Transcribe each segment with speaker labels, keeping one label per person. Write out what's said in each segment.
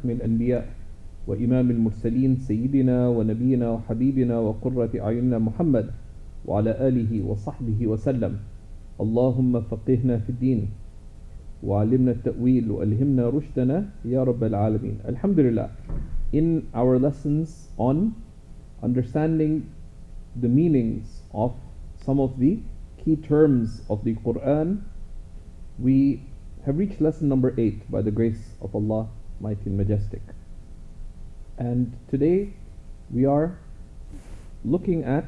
Speaker 1: خاتم الأنبياء وإمام المرسلين سيدنا ونبينا وحبيبنا وقرة أعيننا محمد وعلى آله وصحبه وسلم. اللهم فقهنا في الدين وعلمنا التأويل وألهمنا رشدنا يا رب العالمين. Alhamdulillah, in our lessons on understanding the meanings of some of the key terms of the Qur'an, we have reached lesson number 8 by the grace of Allah Mighty and Majestic. And today we are looking at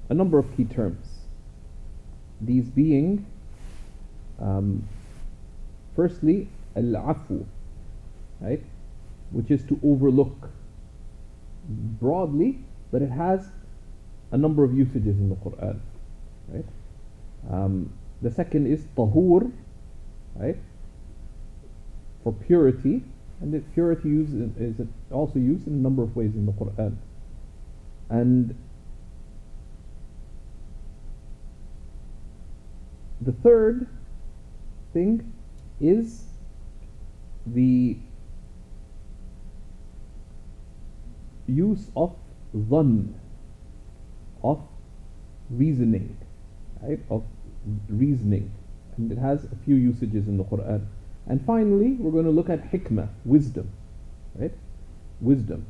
Speaker 1: a number of key terms. These being, firstly, al-afu, right, which is to overlook broadly, but it has a number of usages in the Qur'an, right? The second is tahur, right, for purity, and the purity is also used in a number of ways in the Qur'an. And the third thing is the use of dhann, of reasoning, right, of reasoning, and it has a few usages in the Qur'an. And finally, we're going to look at hikmah, wisdom, right? Wisdom.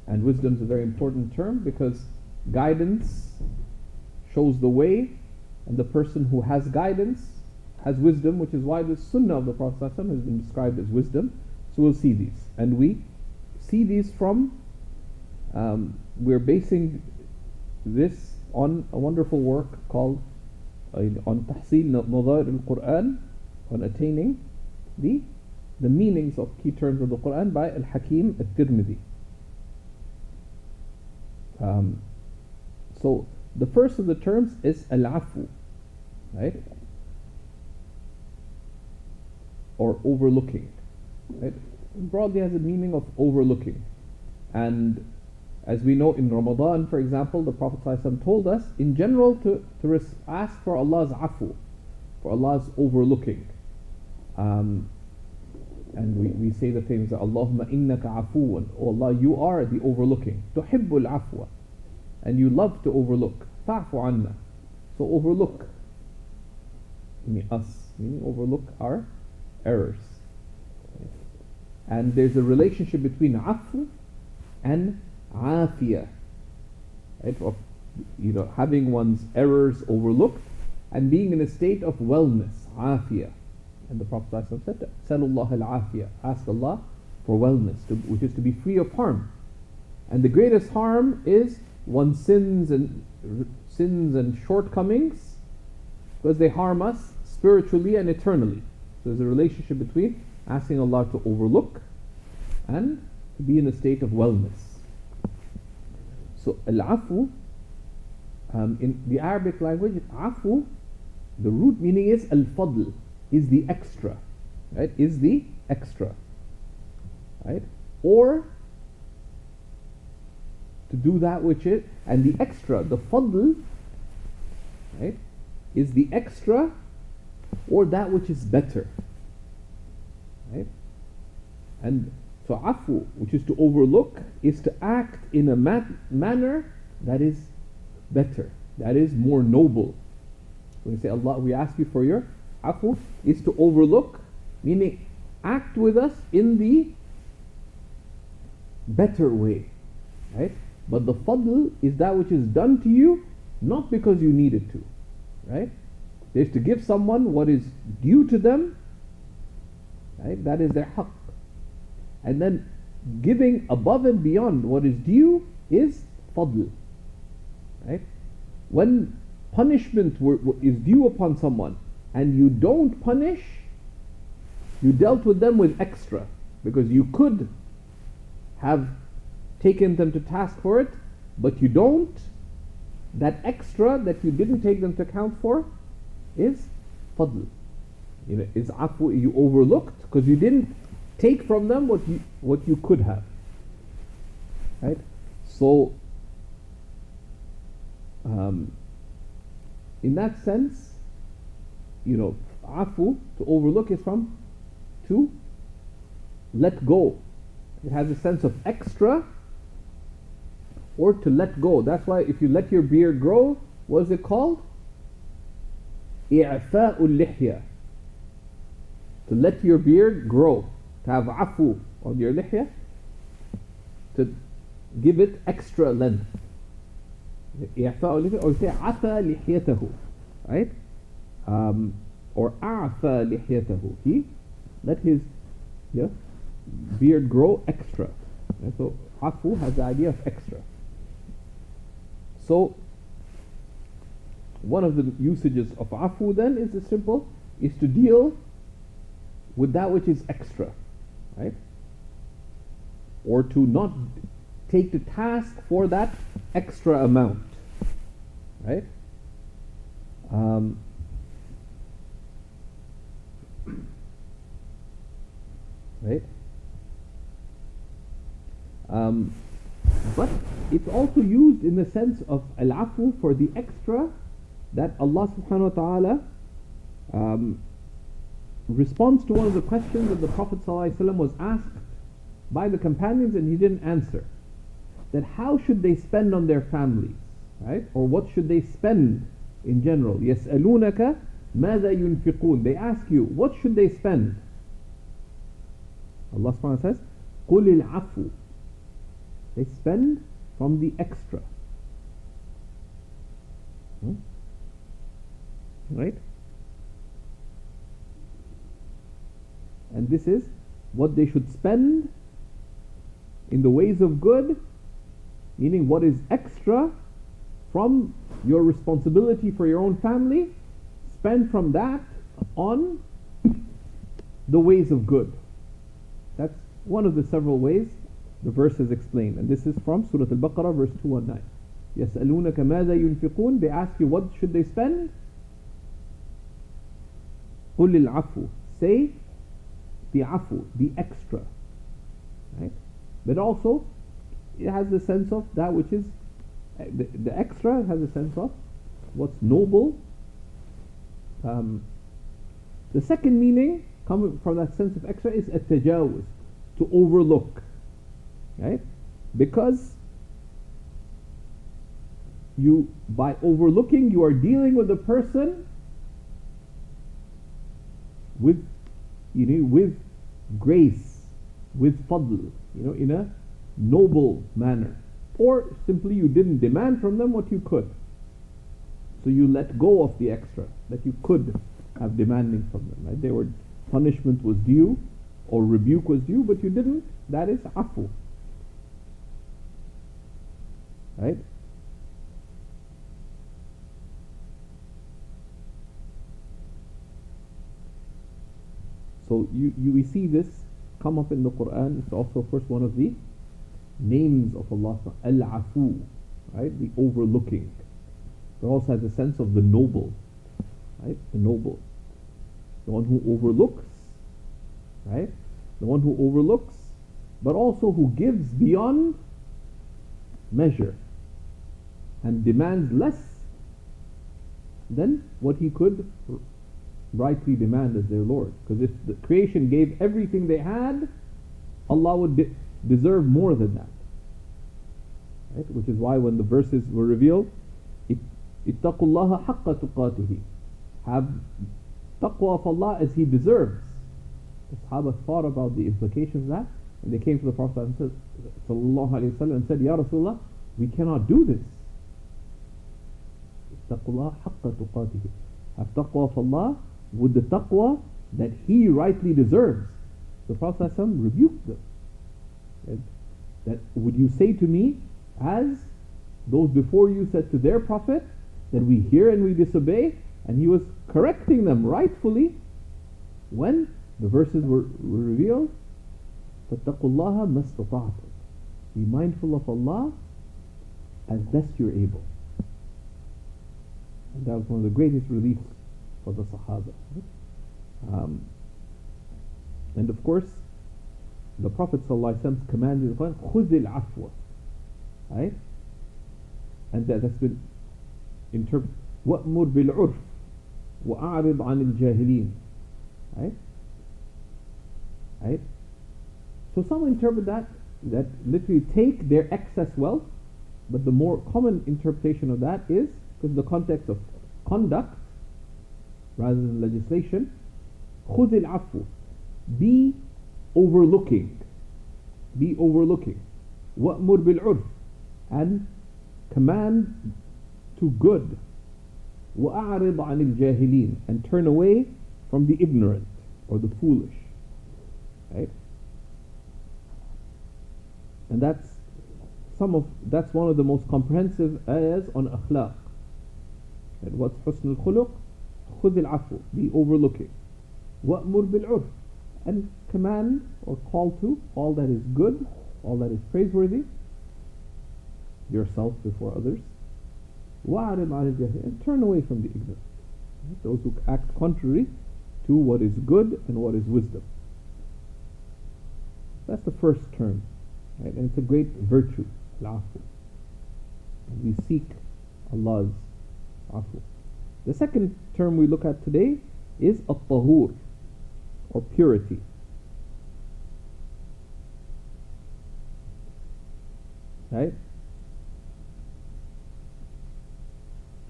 Speaker 1: And wisdom is a very important term because guidance shows the way, and the person who has guidance has wisdom, which is why the sunnah of the Prophet ﷺ has been described as wisdom. So we'll see these. And we see these from, we're basing this on a wonderful work called on Tahsil Nadha'ir al-Qur'an, on attaining the meanings of key terms of the Qur'an by Al-Hakim al-Tirmidhi. So the first of the terms is al-afu, right, or overlooking, right? Broadly has a meaning of overlooking. And as we know, in Ramadan, for example, the Prophet ﷺ told us in general to ask for Allah's afu, for Allah's overlooking. And we say the famous Allahumma innaka afuwan, oh Allah, you are the overlooking, tuhibbul afwa, and you love to overlook, fa'fu anna, so overlook, meaning us, meaning overlook our errors. And there's a relationship between afu and afiyah, right, of, having one's errors overlooked and being in a state of wellness, afiyah. And the Prophet ﷺ said, Salullah al-afiyah, ask Allah for wellness, which is to be free of harm. And the greatest harm is one's sins and shortcomings, because they harm us spiritually and eternally. So there's a relationship between asking Allah to overlook and to be in a state of wellness. So al-afu, in the Arabic language, afu, the root meaning is al-fadl, is the extra, right? Is the extra, right? Or to do that which is, and the extra, the fadl, right, is the extra or that which is better, right? And so afu, which is to overlook, is to act in a manner that is better, that is more noble. When we say Allah, we ask you for your afu, is to overlook, meaning act with us in the better way, right? But the fadl is that which is done to you not because you needed to, right? There's to give someone what is due to them, right? That is their haqq. And then giving above and beyond what is due is fadl, right? When punishment is due upon someone and you don't punish, you dealt with them with extra, because you could have taken them to task for it, but you don't. That extra that you didn't take them to account for is fadl. Is afu, you overlooked because you didn't take from them what you could have, right? So in that sense, afu, to overlook, is from to let go. It has a sense of extra or to let go. That's why if you let your beard grow, what is it called? إعفاء اللحية. To let your beard grow. To have afu on your lihya. To give it extra length. إعفاء اللحية, or say عفى لحيته. Right? Or أعفى لحيته. He let his beard grow extra. And so afu has the idea of extra. So one of the usages of afu then is simple, is to deal with that which is extra, right? Or to not take the task for that extra amount, right? Right? But it's also used in the sense of al-afu for the extra that Allah subhanahu wa ta'ala responds to one of the questions that the Prophet ﷺ was asked by the companions and he didn't answer. That how should they spend on their families, right? Or what should they spend in general? يَسْأَلُونَكَ مَاذَا يُنْفِقُونَ. They ask you, what should they spend? Allah subhanahu wa ta'ala says, قُلِ الْعَفُوِ. They spend from the extra. Right? And this is what they should spend in the ways of good, meaning what is extra from your responsibility for your own family, spend from that on the ways of good. That's one of the several ways the verse is explained. And this is from Surah Al-Baqarah, verse 219. يَسْأَلُونَكَ مَاذَا يُنْفِقُونَ. They ask you, what should they spend? قُلِ الْعَفُوِ. Say the afu, the extra. Right? But also, it has the sense of that which is, the extra has a sense of what's noble. The second meaning, coming from that sense of extra, is at-tajawuz, to overlook. Right? Because you, by overlooking, you are dealing with a person with, with grace, with fadl, in a noble manner. Or simply you didn't demand from them what you could. So you let go of the extra that you could have demanding from them. Right? They were, punishment was due or rebuke was due, but you didn't. That is afu. Right? So we see this come up in the Qur'an. It's also, of course, one of the names of Allah, Al-Afu, right? The overlooking. It also has a sense of the noble, right? The noble. The one who overlooks, right? The one who overlooks, but also who gives beyond measure and demands less than what he could rightly demand as their Lord. Because if the creation gave everything they had, Allah would deserve more than that. Right? Which is why when the verses were revealed, اتقوا الله حق تقاته. Have taqwa of Allah as He deserves. The Sahaba thought about the implications of that, and they came to the Prophet and said, sallallahu alaihi wasallam, and said, Ya Rasulullah, we cannot do this. اتقوا الله حق تقاته. Have taqwa of Allah with the taqwa that He rightly deserves. The Prophet ﷺ rebuked them. That would you say to me, as those before you said to their Prophet, that we hear and we disobey? And he was correcting them rightfully when the verses were revealed. فَاتَّقُوا اللَّهَ مَا اسْتَطَعْتُمْ. Be mindful of Allah as best you're able. And that was one of the greatest reliefs for the Sahaba. And of course, the Prophet ﷺ commanded, خُذِ الْعَفْوَ. Right? And that's been interpreted, وَأْمُرْ بِالْعُرْفِ وَأَعْرِضْ عَنِ الْجَاهِلِينَ. Right? Right? So some interpret that literally take their excess wealth, but the more common interpretation of that is, because the context of conduct rather than legislation, خُذِ الْعَفْوِ, be overlooking, وَأْمُرْ بِالْعُرْفِ, and command to good, وَأَعْرِضْ عَنِ الْجَاهِلِينَ, and turn away from the ignorant or the foolish, right? And that's one of the most comprehensive ayahs on akhlaq. And what's husn al-khuluq? خُذِ الْعَفْوِ, be overlooking, وَأْمُرْ بِالْعُرْفِ, and command or call to all that is good, all that is praiseworthy, yourself before others, وَأَعْرِضْ عَنِ الْجَاهِلِينَ, and turn away from the ignorant, those who act contrary to what is good and what is wisdom. That's the first term, right? And it's a great virtue, al-afu. And we seek Allah's afu. The second term we look at today is at-tahur, or purity. Right?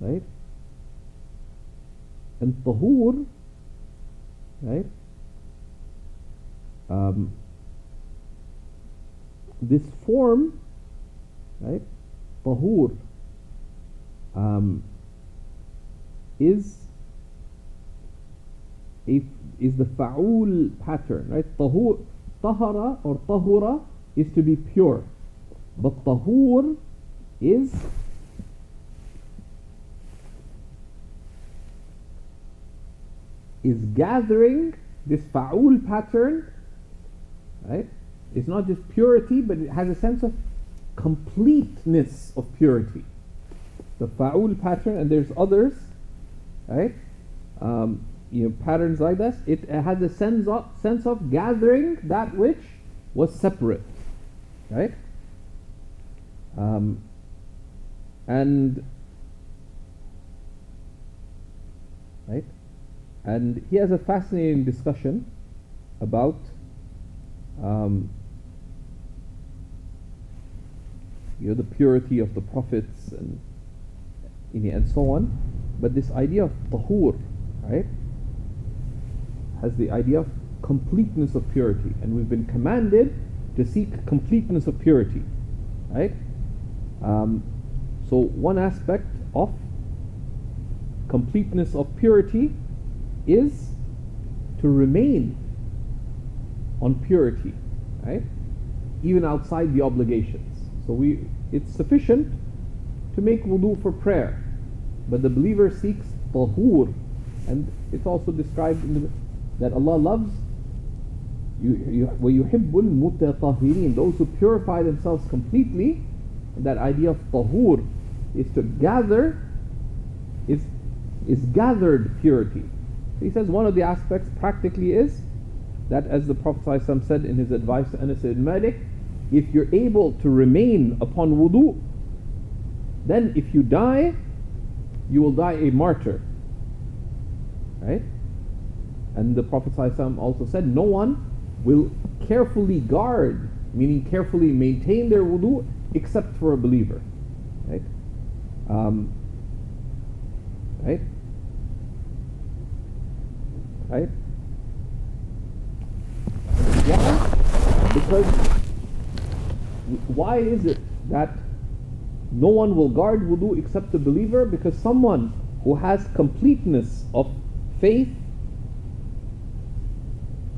Speaker 1: Right? And tahur, right? This form, right? Tahur, is the fa'ul pattern, right? Tahara or tahura is to be pure, but tahur is gathering this fa'ul pattern, right? It's not just purity, but it has a sense of completeness of purity. The fa'ul pattern, and there's others, right? Patterns like this. It has a sense of gathering that which was separate, right? And he has a fascinating discussion about the purity of the prophets and so on. But this idea of tahur, right, has the idea of completeness of purity, and we've been commanded to seek completeness of purity, right? So one aspect of completeness of purity is to remain on purity, right? Even outside the obligations. So it's sufficient to make wudu for prayer, but the believer seeks tahur, and it's also described that Allah loves وَيُحِبُّ الْمُتَطَهِّرِينَ, those who purify themselves completely. And that idea of tahur is to gather, is gathered purity. He says one of the aspects practically is that, as the Prophet ﷺ said in his advice to Anas ibn Malik, if you're able to remain upon wudu, then if you die, you will die a martyr, right? And the Prophet ﷺ also said, no one will carefully guard, meaning carefully maintain their wudu, except for a believer, right? Right? Right? Why? Because why is it that no one will guard wudu except the believer? Because someone who has completeness of faith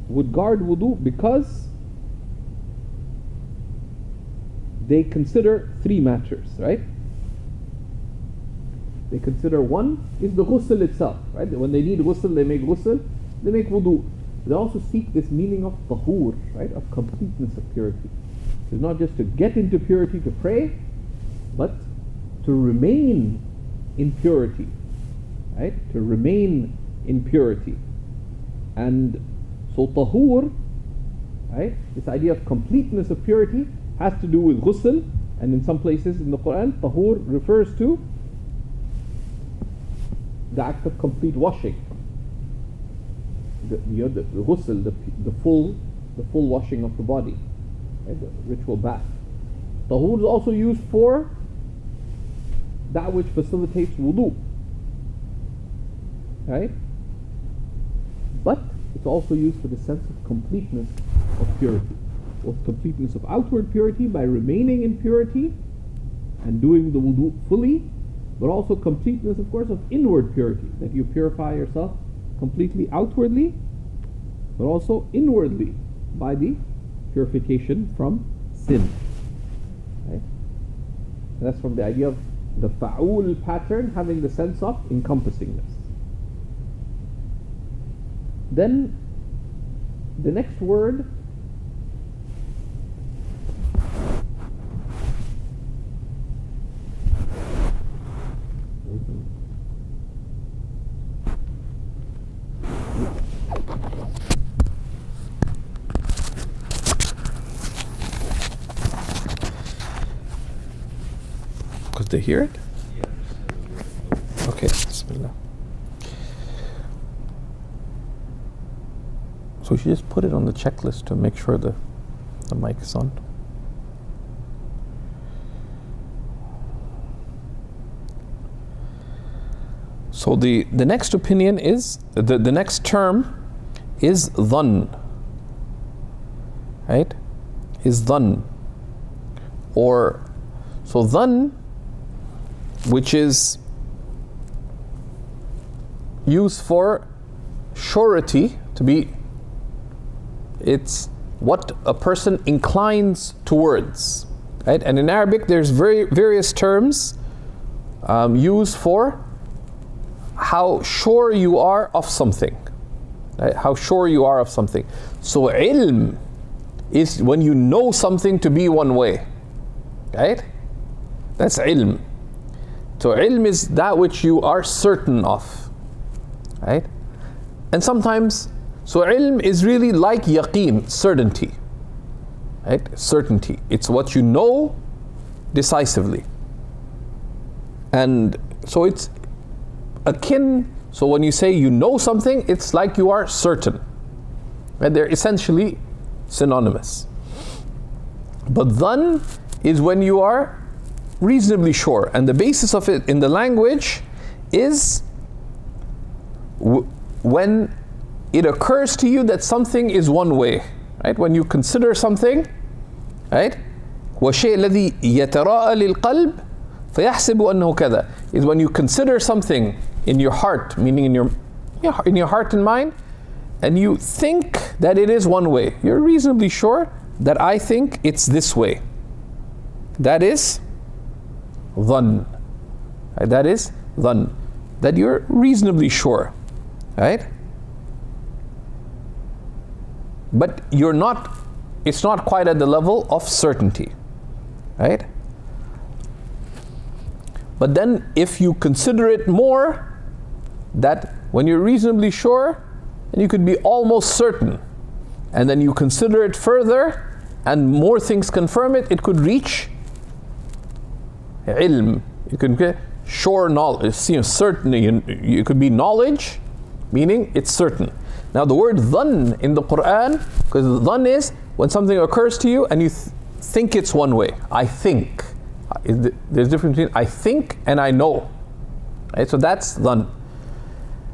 Speaker 1: would guard wudu because they consider three matters, right? They consider one is the ghusl itself, right? When they need ghusl, they make ghusl, they make wudu. They also seek this meaning of tahur, right? Of completeness of purity. It's not just to get into purity to pray, but to remain in purity, right? To remain in purity. And so tahur, right? This idea of completeness of purity has to do with ghusl, and in some places in the Qur'an, tahur refers to the act of complete washing. The ghusl, the full washing of the body. right? The ritual bath. Tahur is also used for that which facilitates wudu, right? But it's also used for the sense of completeness of purity. Both completeness of outward purity by remaining in purity and doing the wudu fully, but also completeness, of course, of inward purity, that you purify yourself completely outwardly, but also inwardly by the purification from sin. Right? And that's from the idea of the fa'ul pattern having the sense of encompassingness. Then the next word could they hear it? Okay, bismillah. So we should just put it on the checklist to make sure the mic is on. So the next opinion is, the next term is dhann, right? Is dhann. Or, so dhann, which is used for surety, to be, it's what a person inclines towards, right? And in Arabic there's various terms used for how sure you are of something, right? How sure you are of something. So ilm is when you know something to be one way, right? That's ilm. So ilm is that which you are certain of, right? And sometimes, so ilm is really like yaqeen, certainty, right? Certainty. It's what you know decisively. And so it's akin, so when you say you know something, it's like you are certain, right? They're essentially synonymous. But dhann is when you are reasonably sure, and the basis of it in the language is when it occurs to you that something is one way, right? When you consider something, right? وَالشَّيْء الَّذِي يَتَرَاءَى لِلْقَلْبِ فَيَحْسِبُ أَنَّهُ كَذَا, is when you consider something in your heart, meaning in your heart and mind, and you think that it is one way. You're reasonably sure that I think it's this way. That is dhann. Right? That is dhann. That you're reasonably sure, right? But you're not, it's not quite at the level of certainty, right? But then if you consider it more, that when you're reasonably sure, and you could be almost certain, and then you consider it further, and more things confirm it, it could reach ilm. You could get sure knowledge, certainty. You could be knowledge, meaning it's certain. Now the word dhann in the Qur'an, because dhann is when something occurs to you and you think it's one way. I think. There's a difference between I think and I know. Right? So that's dhann.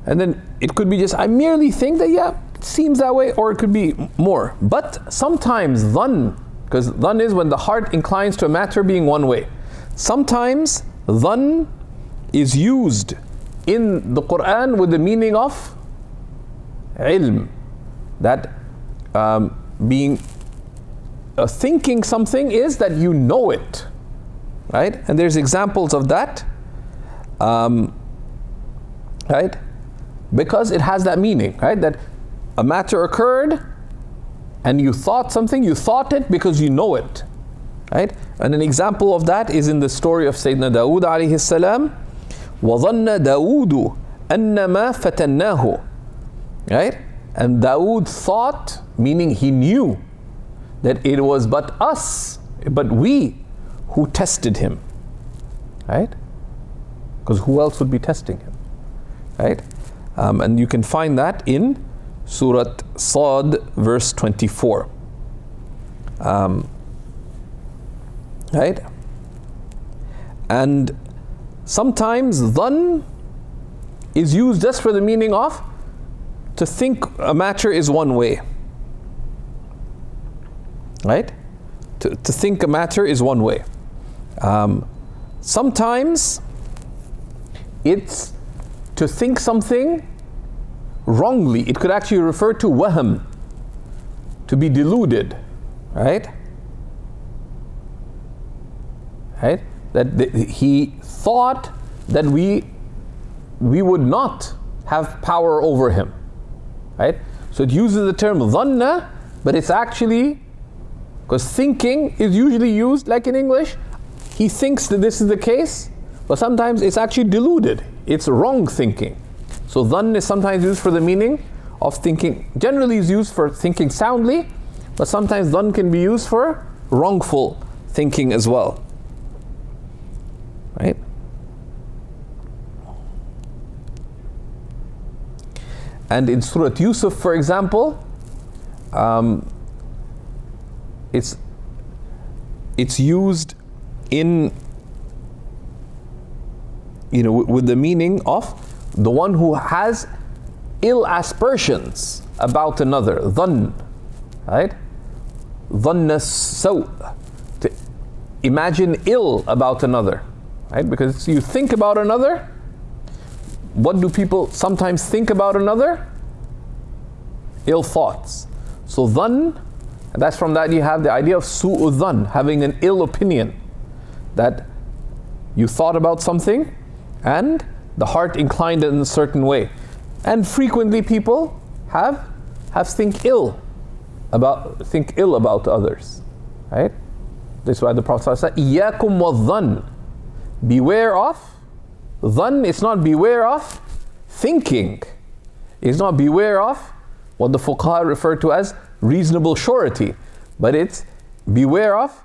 Speaker 1: And then it could be just, I merely think that, yeah, it seems that way, or it could be more. But sometimes dhann, because dhann is when the heart inclines to a matter being one way. Sometimes dhann is used in the Qur'an with the meaning of ilm, that being thinking something is that you know it, right? And there's examples of that, right? Because it has that meaning, right? That a matter occurred and you thought something, you thought it because you know it, right? And an example of that is in the story of Sayyidina Dawood alayhi salam. وَظَنَّ دَاوُودُ أَنَّمَا فَتَنَّاهُ, right? And Dawood thought, meaning he knew, that it was but we who tested him, right? Because who else would be testing him, right? And you can find that in Surah Sad, verse 24.
Speaker 2: Right? And sometimes dhann is used just for the meaning of to think a matter is one way. Right? To think a matter is one way. Sometimes it's to think something wrongly. It could actually refer to wahm, to be deluded. Right? Right? That he thought that we would not have power over him. Right? So it uses the term dhanna, but it's actually, because thinking is usually used, like in English, he thinks that this is the case, but sometimes it's actually deluded. It's wrong thinking. So dhann is sometimes used for the meaning of thinking, generally is used for thinking soundly, but sometimes dhann can be used for wrongful thinking as well. Right? And in Surah Yusuf, for example, it's used in, with the meaning of the one who has ill aspersions about another. Dhann, right? Dhanna saw, to imagine ill about another, right? Because you think about another. What do people sometimes think about another? Ill thoughts. So dhann, and that's from that you have the idea of su'u dhann, having an ill opinion, that you thought about something and the heart inclined in a certain way. And frequently people have think ill about others. Right? This is why the Prophet said, Iyyakum wa-dhann, beware of dhann. It's not beware of thinking. It's not beware of what the fuqaha refer to as reasonable surety, but it's beware of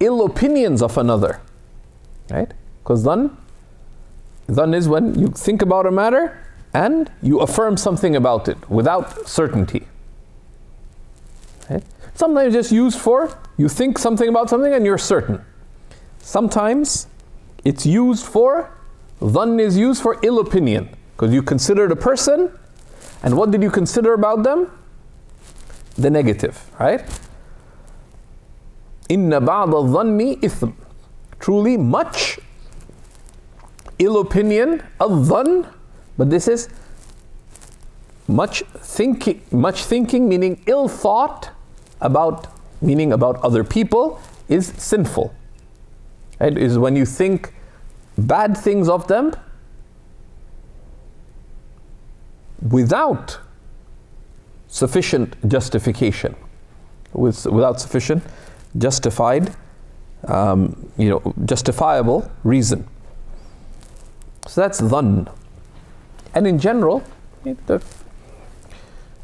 Speaker 2: ill opinions of another. Right? Because dhann is when you think about a matter and you affirm something about it without certainty. Right? Sometimes just used for, you think something about something and you're certain. Sometimes it's used for, dhann is used for ill opinion, because you considered a person, and what did you consider about them? The negative, right? Inna ba'da dhanni ithm. Truly much ill opinion, al-dhann, but this is much thinking, meaning ill thought about, meaning about other people, is sinful. Right? Is when you think bad things of them without sufficient justification, without sufficient justified, justifiable reason. So that's dhann. And in general,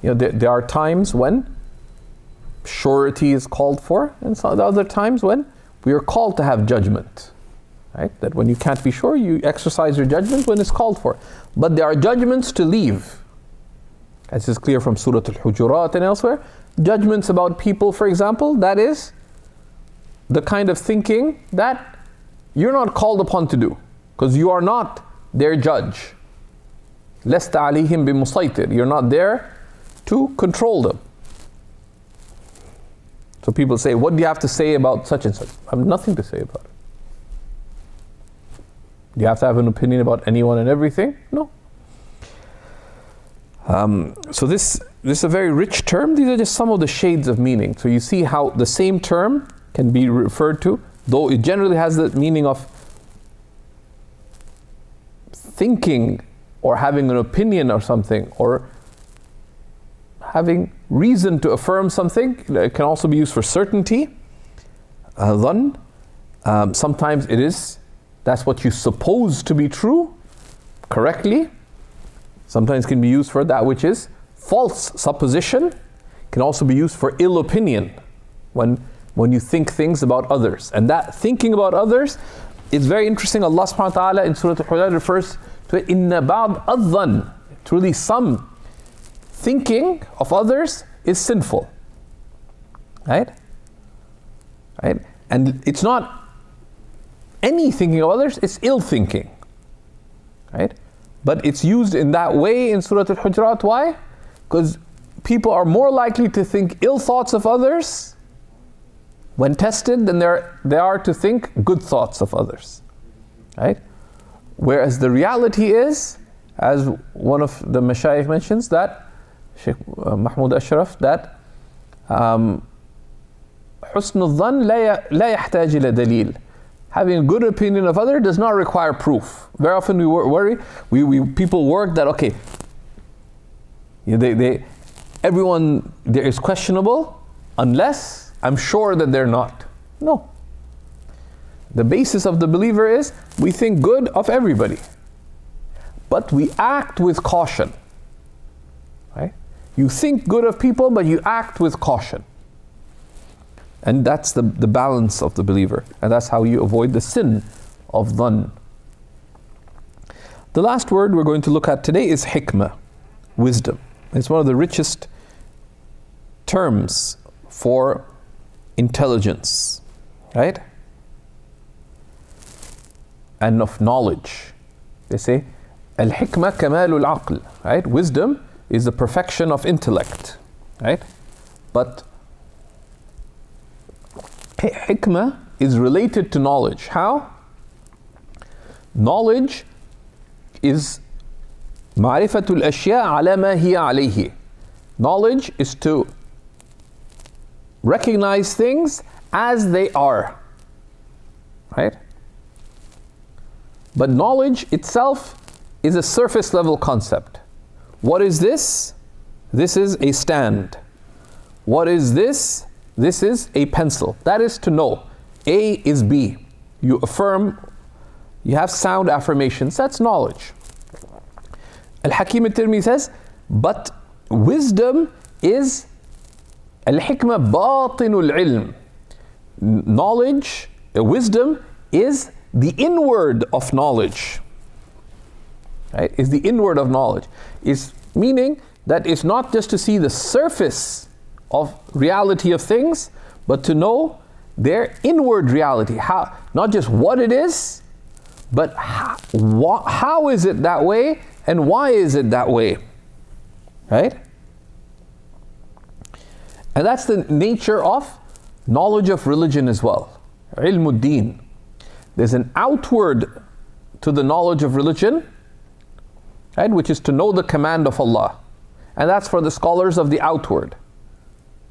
Speaker 2: there are times when surety is called for, and some other times when we are called to have judgment. Right? That when you can't be sure, you exercise your judgment when it's called for. But there are judgments to leave. As is clear from Surah Al-Hujurat and elsewhere. Judgments about people, for example, that is the kind of thinking that you're not called upon to do, because you are not their judge. Lasta alayhim bimusaytir. You're not there to control them. So people say, what do you have to say about such and such? I have nothing to say about it. Do you have to have an opinion about anyone and everything? No. So this is a very rich term. These are just some of the shades of meaning. So you see how the same term can be referred to, though it generally has the meaning of thinking or having an opinion or something, or having reason to affirm something. It can also be used for certainty. Dhann. Sometimes it is, that's what you suppose to be true, correctly. Sometimes can be used for that which is false supposition. Can also be used for ill opinion, when you think things about others. And that thinking about others is very interesting. Allah subhanahu wa ta'ala in Surah Al-Hujurat refers to it, Inna ba'd adhan. Truly some thinking of others is sinful. Right? And it's not any thinking of others, it's ill thinking. Right? But it's used in that way in Surah Al-Hujurat. Why? Because people are more likely to think ill thoughts of others when tested than they are to think good thoughts of others. Right? Whereas the reality is, as one of the Mashayikh mentions, that Shaykh Mahmoud Ashraf, that حسن الظن لا يحتاج إلى دليل. Having a good opinion of other does not require proof. Very often we worry, people work that, okay, everyone there is questionable unless I'm sure that they're not. No. The basis of the believer is we think good of everybody, but we act with caution. Right? You think good of people, but you act with caution. And that's the balance of the believer. And that's how you avoid the sin of dhann. The last word we're going to look at today is hikmah, wisdom. It's one of the richest terms for intelligence, right? And of knowledge. They say, al-hikmah kamalul aql, right? Wisdom is the perfection of intellect, right? But hikmah is related to knowledge. How? Knowledge is ma'rifatul ashya ala ma hiya alayhi. Knowledge is to recognize things as they are. Right? But knowledge itself is a surface level concept. What is this? This is a stand. What is this? This is a pencil. That is to know. A is B. You affirm, you have sound affirmations. That's knowledge. Al-Hakim al-Tirmidhi says, but wisdom is al-hikmah batinul ilm. Knowledge, wisdom is the inward of knowledge. Right? Is the inward of knowledge. Is meaning that it's not just to see the surface of reality of things, but to know their inward reality. How, not just what it is, but how is it that way and why is it that way? Right? And that's the nature of knowledge of religion as well. Ilmuddin. There's an outward to the knowledge of religion, right, which is to know the command of Allah. And that's for the scholars of the outward.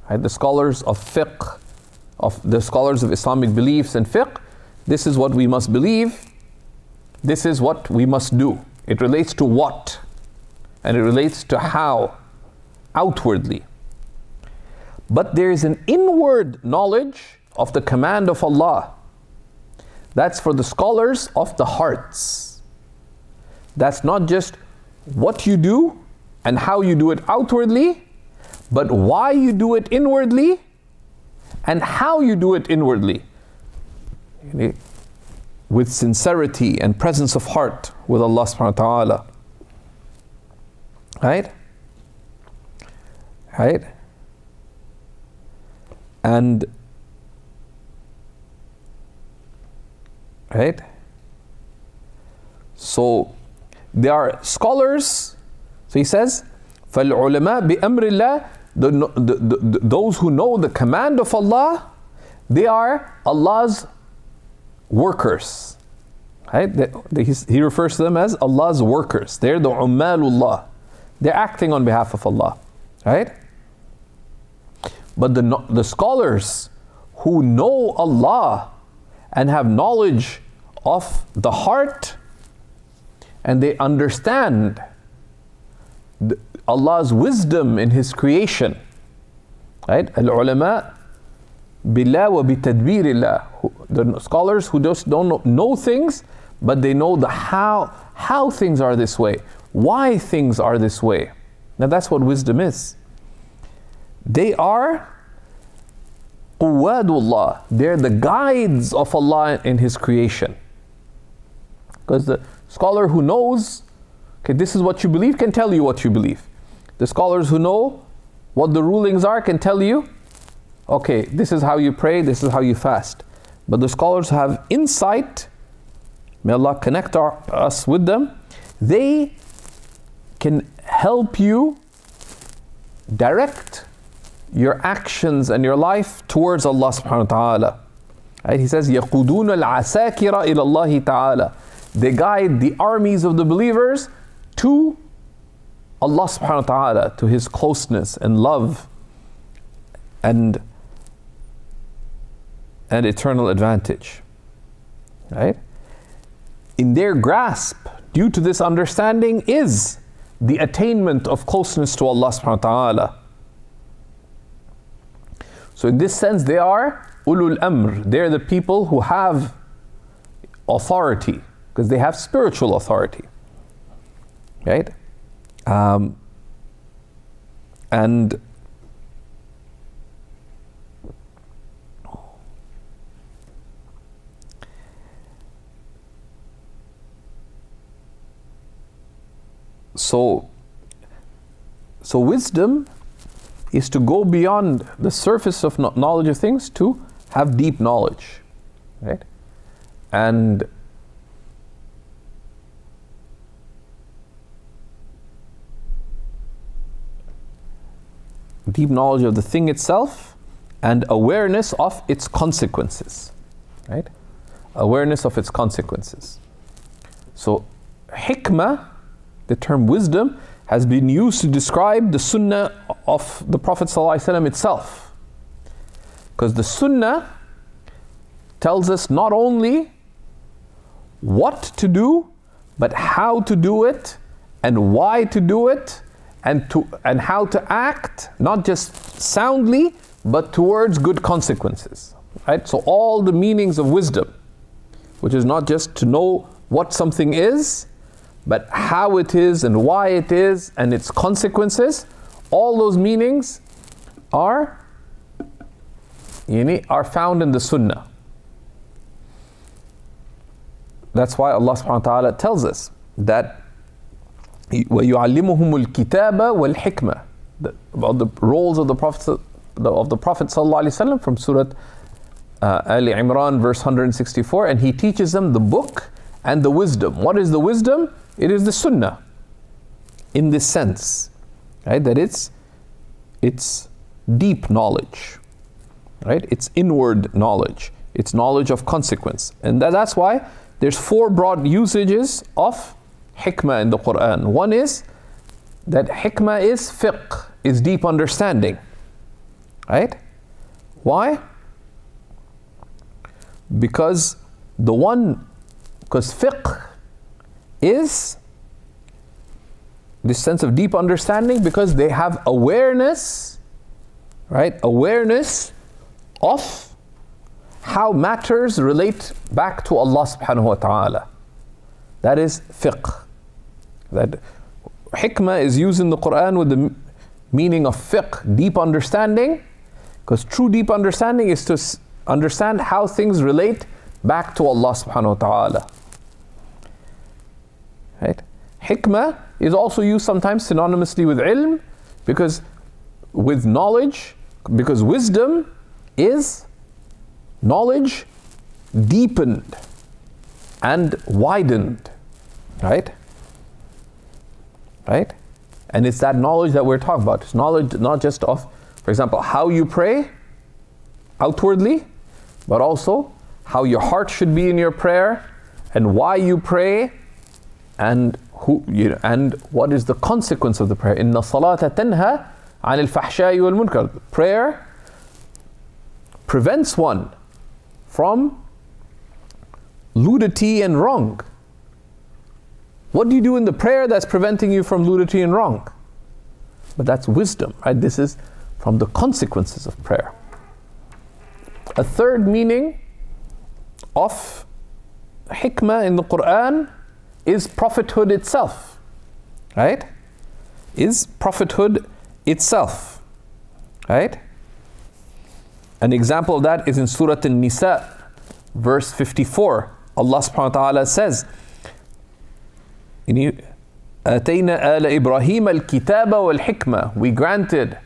Speaker 2: Right, the scholars of fiqh, of the scholars of Islamic beliefs and fiqh, this is what we must believe, this is what we must do. It relates to what, and it relates to how, outwardly. But there is an inward knowledge of the command of Allah. That's for the scholars of the hearts. That's not just what you do and how you do it outwardly, but why you do it inwardly and how you do it inwardly. With sincerity and presence of heart with Allah subhanahu wa ta'ala. Right? Right? And right? So there are scholars, so he says, فَالْعُلَمَاء بِأَمْرِ اللَّهِ, those who know the command of Allah, they are Allah's workers. Right? He refers to them as Allah's workers. They're the ummalullah. They're acting on behalf of Allah. Right? But the scholars who know Allah and have knowledge of the heart, and they understand Allah's wisdom in His creation. Right? Al-ulama billah wa bitadbirillah. The scholars who just don't know things, but they know the how things are this way, why things are this way. Now that's what wisdom is. They are quwadullah. They're the guides of Allah in His creation. Because the scholar who knows, okay, this is what you believe, can tell you what you believe. The scholars who know what the rulings are can tell you, okay, this is how you pray, this is how you fast. but the scholars have insight, may Allah connect us with them, they can help you direct your actions and your life towards Allah subhanahu wa ta'ala. Right? He says, يَقُودُونَ الْعَسَاكِرَ إِلَى اللَّهِ تَعَالَى. They guide the armies of the believers to Allah subhanahu wa ta'ala, to His closeness and love and eternal advantage. Right? In their grasp, due to this understanding, is the attainment of closeness to Allah subhanahu wa ta'ala. So in this sense, they are ulul amr. They're the people who have authority, because they have spiritual authority. Right? And so wisdom is to go beyond the surface of knowledge of things to have deep knowledge, right? And deep knowledge of the thing itself and awareness of its consequences, right? Awareness of its consequences. So hikmah, the term wisdom, has been used to describe the sunnah of the Prophet ﷺ itself. Because the sunnah tells us not only what to do, but how to do it, and why to do it, and how to act, not just soundly, but towards good consequences. Right? So all the meanings of wisdom, which is not just to know what something is, but how it is and why it is and its consequences, all those meanings are found in the sunnah. That's why Allah subhanahu wa ta'ala tells us that وَيُعَلِّمُهُمُ الْكِتَابَ وَالْحِكْمَةِ, about the roles of the Prophet sallallahu alaihi wasallam from Surah Ali Imran verse 164, and He teaches them the book and the wisdom. What is the wisdom? It is the sunnah, in this sense, right? That it's deep knowledge, right? It's inward knowledge. It's knowledge of consequence. And that's why there's 4 broad usages of hikmah in the Qur'an. One is that hikmah is fiqh, is deep understanding, right? Why? Because fiqh is this sense of deep understanding, because they have awareness, right? Awareness of how matters relate back to Allah subhanahu wa ta'ala. That is fiqh. That hikmah is used in the Qur'an with the meaning of fiqh, deep understanding, because true deep understanding is to understand how things relate back to Allah subhanahu wa ta'ala. Right? Hikmah is also used sometimes synonymously with ilm, because with knowledge, because wisdom is knowledge deepened and widened, right? Right? And it's that knowledge that we're talking about. It's knowledge not just of, for example, how you pray outwardly, but also how your heart should be in your prayer, and why you pray, and and what is the consequence of the prayer. Inna salata tanha anil fahsha'i wal munkar. Prayer prevents one from nudity and wrong. What do you do in the prayer that's preventing you from nudity and wrong? But that's wisdom, right? This is from the consequences of prayer. A third meaning of hikmah in the Qur'an is prophethood itself, right? Is prophethood itself, right? An example of that is in Surah An-Nisa, verse 54. Allah subhanahu wa ta'ala says, Attaining al-Ibrahim al-Kitaba wal-Hikmah. We granted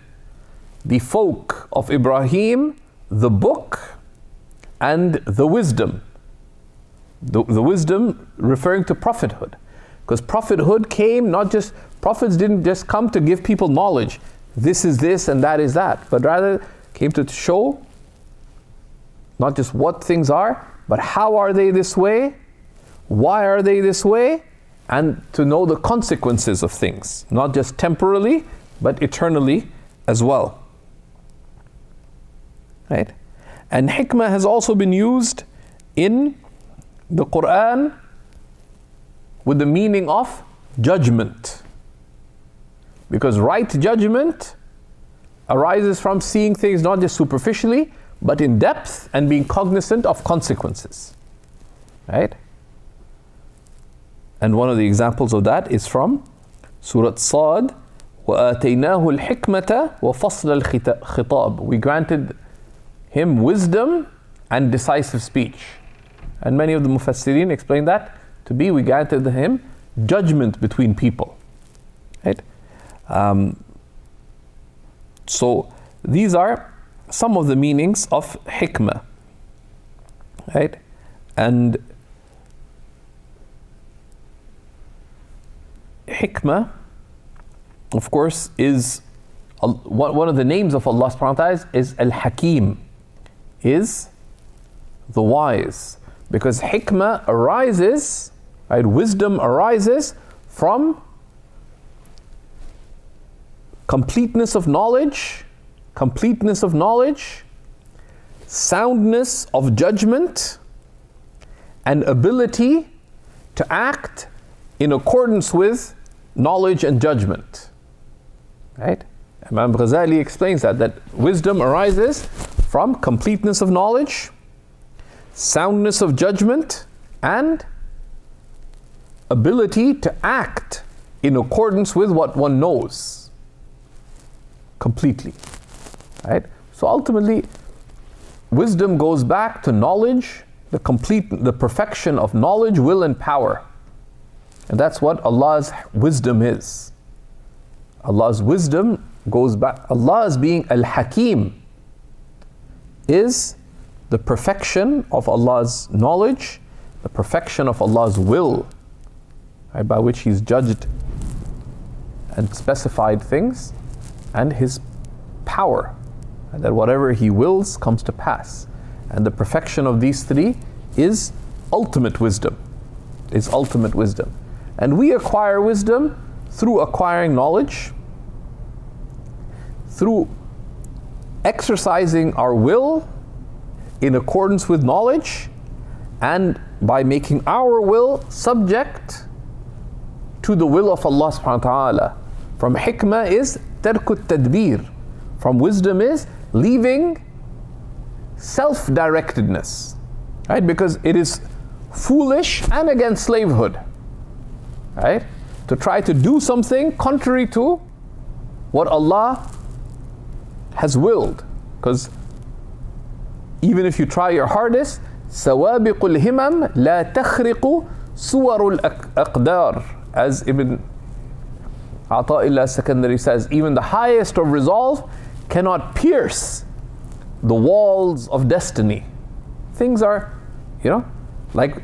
Speaker 2: the folk of Ibrahim the book and the wisdom. The wisdom referring to prophethood. Because prophethood came prophets didn't just come to give people knowledge. This is this and that is that. But rather came to show not just what things are, but how are they this way? Why are they this way? And to know the consequences of things. Not just temporally, but eternally as well. Right? And hikmah has also been used in the Qur'an with the meaning of judgment. Because right judgment arises from seeing things not just superficially, but in depth and being cognizant of consequences. Right? And one of the examples of that is from Surah Sad, وَآتَيْنَاهُ الْحِكْمَةَ وَفَصْلَ الْخِطَابِ. We granted him wisdom and decisive speech. And many of the Mufassirin explain that to be, we granted him judgment between people. Right? So these are some of the meanings of hikmah. Right? And hikmah, of course, is one of the names of Allah subhanahu wa ta'ala is Al-Hakim, is the wise. Because hikmah arises, right, wisdom arises from completeness of knowledge, soundness of judgment, and ability to act in accordance with knowledge and judgment. Right? Imam Ghazali explains that wisdom arises from completeness of knowledge, soundness of judgment, and ability to act in accordance with what one knows completely. Right? So ultimately, wisdom goes back to knowledge, the perfection of knowledge, will, and power. And that's what Allah's wisdom is. Allah's wisdom goes back. Allah's being Al-Hakim is the perfection of Allah's knowledge, the perfection of Allah's will, right, by which He's judged and specified things, and His power, and that whatever He wills comes to pass. And the perfection of these three is ultimate wisdom. And we acquire wisdom through acquiring knowledge, through exercising our will in accordance with knowledge, and by making our will subject to the will of Allah subhanahu wa ta'ala. From hikmah is tarkut tadbir. From wisdom is leaving self-directedness. Right? Because it is foolish and against slavehood. Right? To try to do something contrary to what Allah has willed. Because even if you try your hardest, سوابق الهمم لا تخرق صور الأقدار. As Ibn Attaining secondary says, even the highest of resolve cannot pierce the walls of destiny. Things are, like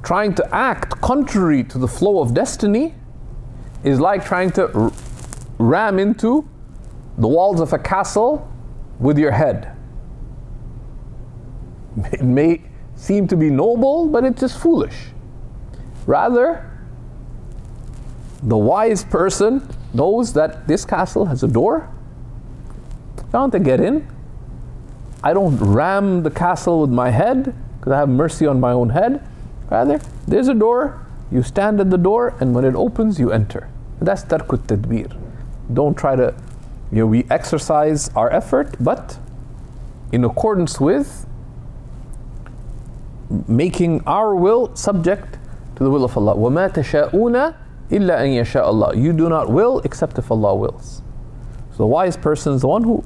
Speaker 2: trying to act contrary to the flow of destiny is like trying to ram into the walls of a castle with your head. It may seem to be noble, but it's just foolish. Rather, the wise person knows that this castle has a door. If I want to get in, I don't ram the castle with my head because I have mercy on my own head. Rather, there's a door, you stand at the door, and when it opens, you enter. And that's tarkut tadbir. Don't try to, we exercise our effort, but in accordance with making our will subject to the will of Allah. وَمَا تَشَاءُونَ إِلَّا أَن يَشَاءَ اللَّهُ. You do not will except if Allah wills. So the wise person is the one who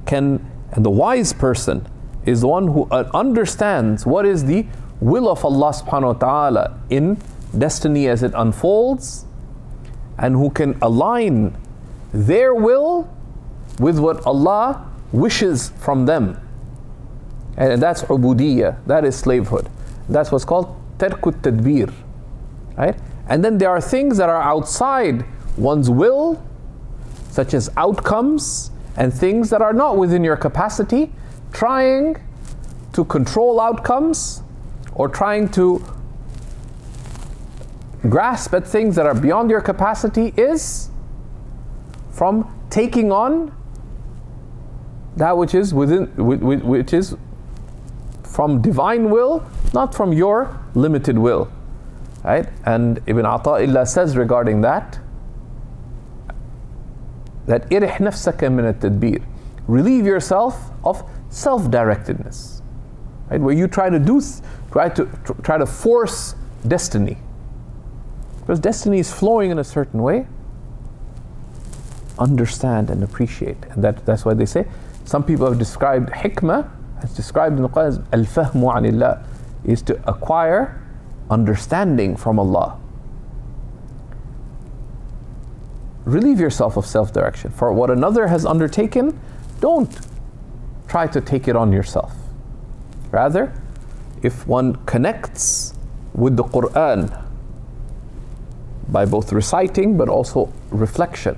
Speaker 2: can, and the wise person is the one who understands what is the will of Allah subhanahu wa ta'ala in destiny as it unfolds, and who can align their will with what Allah wishes from them. And that's ubudiyya, that is slavehood. That's what's called tarkut tadbir, right? And then there are things that are outside one's will, such as outcomes, and things that are not within your capacity. Trying to control outcomes or trying to grasp at things that are beyond your capacity is from taking on that which is within, which is from divine will, not from your limited will, right? And Ibn Atta'illah says regarding that irih nafsaka min at-tadbir, relieve yourself of self-directedness, right? Where you try to force destiny, because destiny is flowing in a certain way. Understand and appreciate, and that's why they say some people have described hikmah, as described in the Qur'an, as al-fahmu anillah, is to acquire understanding from Allah. Relieve yourself of self-direction. For what another has undertaken, don't try to take it on yourself. Rather, if one connects with the Qur'an by both reciting but also reflection,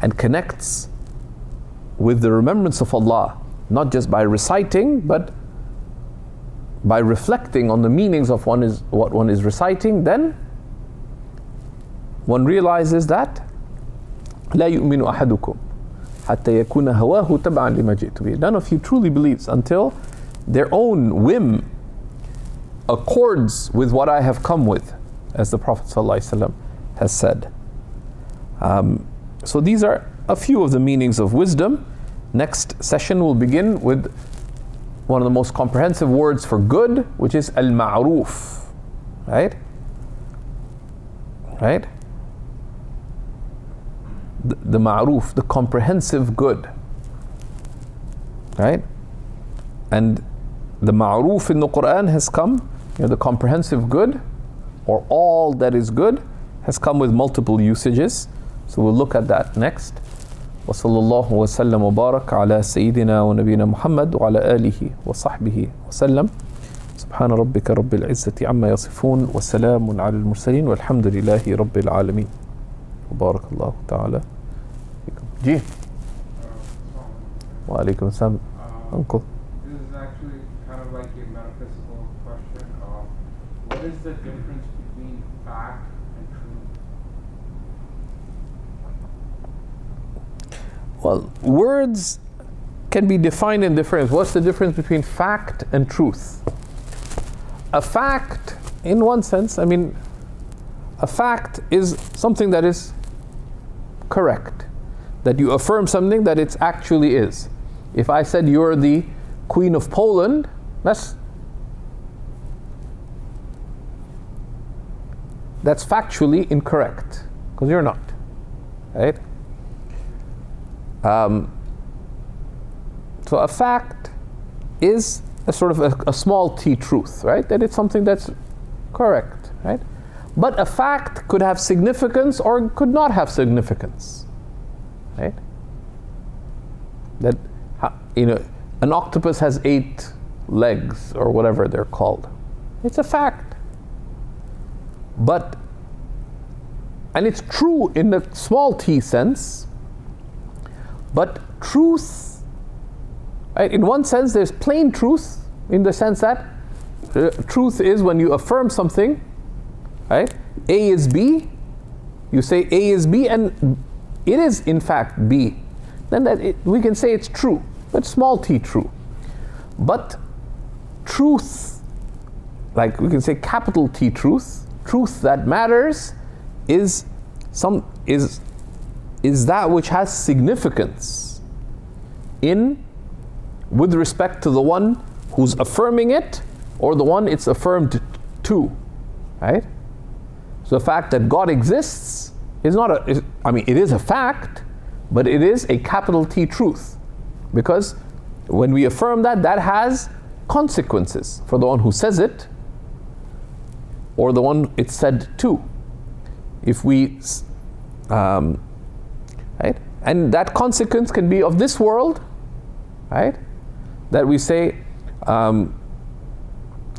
Speaker 2: and connects with the remembrance of Allah, not just by reciting but by reflecting on the meanings of what one is reciting, then one realizes that لا يؤمن أحدكم حتى يكون هواه تبعا لما جئت به. None of you truly believes until their own whim accords with what I have come with, as the Prophet ﷺ has said. So these are a few of the meanings of wisdom. Next session will begin with one of the most comprehensive words for good, which is al-ma'ruf, right? Right? The ma'ruf, the comprehensive good, right? And the ma'ruf in the Qur'an has come, the comprehensive good, or all that is good, has come with multiple usages. So we'll look at that next. وصلى الله وسلم وبارك على سيدنا ونبينا محمد وعلى آله وصحبه وسلم. سبحان ربك رب العزة عما يصفون وسلام على المرسلين والحمد لله رب العالمين. وبارك الله تعالى فيكم. جي. وعليكم السلام. Uncle.
Speaker 3: This is actually kind of like a metaphysical question. What is the difference between fact and truth?
Speaker 2: Well, words can be defined in different ways. What's the difference between fact and truth? A fact, in one sense, a fact is something that is correct, that you affirm something that it actually is. If I said you're the Queen of Poland, that's factually incorrect, because you're not, right? So a fact is a sort of a small t truth, right? That it's something that's correct, right? But a fact could have significance or could not have significance, right? That, an octopus has 8 legs or whatever they're called. It's a fact. And it's true in the small t sense, but truth, right? In one sense, there's plain truth, in the sense that truth is when you affirm something, right? A is B, you say A is B, and it is in fact B. Then we can say it's true, but small t true. But truth, like we can say capital T truth, truth that matters is that which has significance with respect to the one who's affirming it or the one it's affirmed to, right? So the fact that God exists is not it is a fact, but it is a capital T truth, because when we affirm that has consequences for the one who says it or the one it's said to. If we right? And that consequence can be of this world, right? That we say,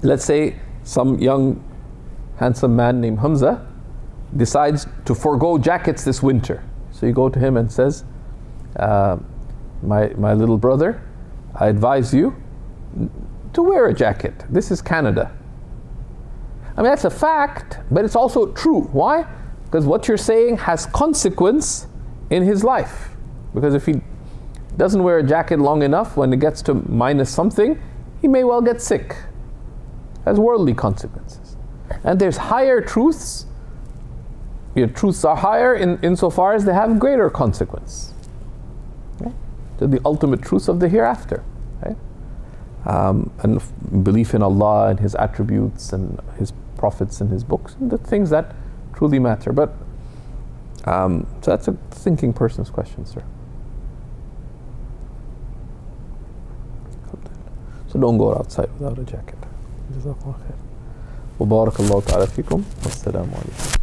Speaker 2: let's say some young, handsome man named Hamza decides to forego jackets this winter. So you go to him and says, my little brother, I advise you to wear a jacket. This is Canada. I mean, that's a fact, but it's also true. Why? Because what you're saying has consequence in his life. Because if he doesn't wear a jacket long enough, when it gets to minus something, he may well get sick. Has worldly consequences. And there's higher truths. Your truths are higher insofar as they have greater consequence. Okay? To the ultimate truths of the hereafter. Okay? And belief in Allah and His attributes and His prophets and His books, and the things that truly matter. But so that's a thinking person's question, sir. So don't go outside without a jacket. جزاكم الله خير. وبارك الله تعالى فيكم والسلام عليكم.